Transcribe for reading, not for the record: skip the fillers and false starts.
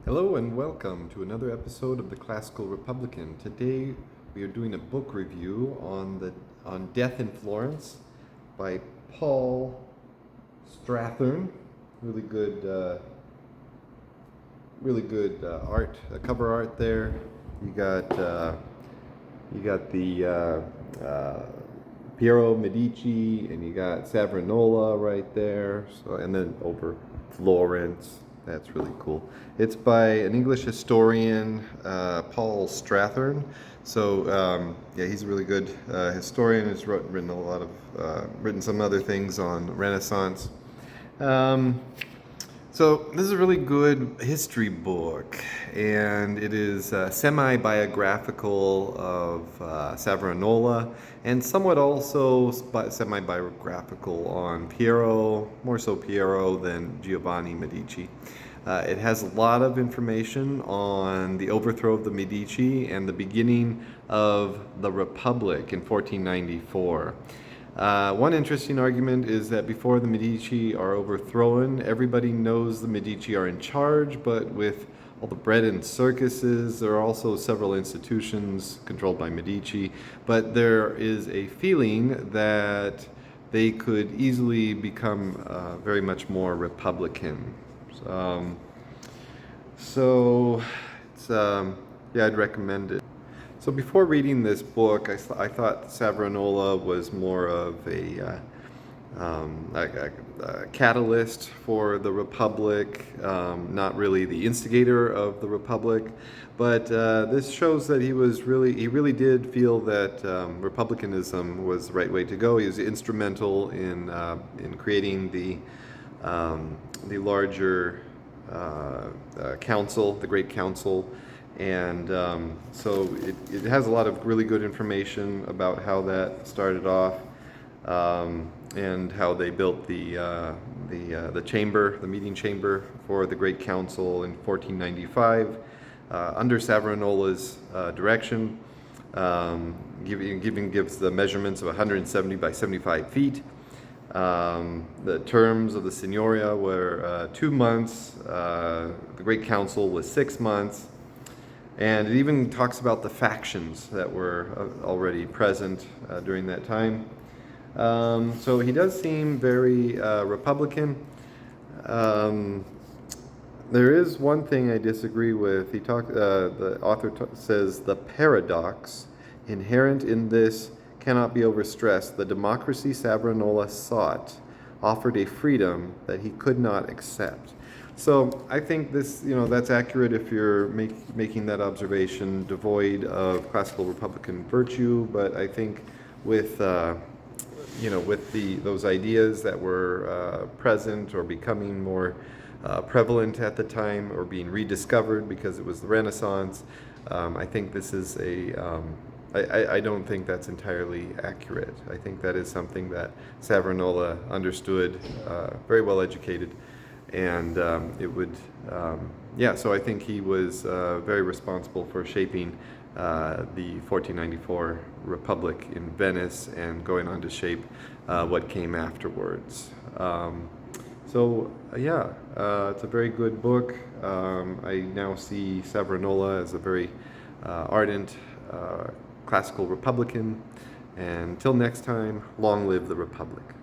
Hello and welcome to another episode of the Classical Republican. Today we are doing a book review on Death in Florence by Paul Strathern. Really good art, cover art there. You got the Piero Medici, and you got Savonarola right there. So, and then over Florence. That's really cool. It's by an English historian, Paul Strathern. So yeah, he's a really good historian. He's written some other things on Renaissance. Um, so this is a really good history book, and it is semi-biographical of Savonarola, and somewhat also semi-biographical on Piero, more so Piero than Giovanni Medici. It has a lot of information on the overthrow of the Medici and the beginning of the Republic in 1494. One interesting argument is that before the Medici are overthrown, everybody knows the Medici are in charge, but with all the bread and circuses, there are also several institutions controlled by Medici, but there is a feeling that they could easily become very much more Republican. So it's, yeah, I'd recommend it. So before reading this book, I thought Savonarola was more of a catalyst for the Republic, not really the instigator of the Republic. But this shows that he really did feel that republicanism was the right way to go. He was instrumental in creating the larger council, the Great Council. And so it has a lot of really good information about how that started off, and how they built the chamber, the meeting chamber for the Great Council in 1495 under Savonarola's direction. Gives the measurements of 170 by 75 feet. The terms of the Signoria were 2 months. The Great Council was 6 months. And it even talks about the factions that were already present during that time. So he does seem very Republican. There is one thing I disagree with. The author says the paradox inherent in this cannot be overstressed. The democracy Savonarola sought offered a freedom that he could not accept. So I think that's accurate if you're making that observation devoid of classical Republican virtue. But I think with those ideas that were present or becoming more prevalent at the time, or being rediscovered because it was the Renaissance, I think this is I don't think that's entirely accurate. I think that is something that Savonarola understood, very well educated. And so I think he was very responsible for shaping the 1494 Republic in Venice and going on to shape what came afterwards. It's a very good book. I now see Savonarola as a very ardent classical Republican. And until next time, long live the Republic.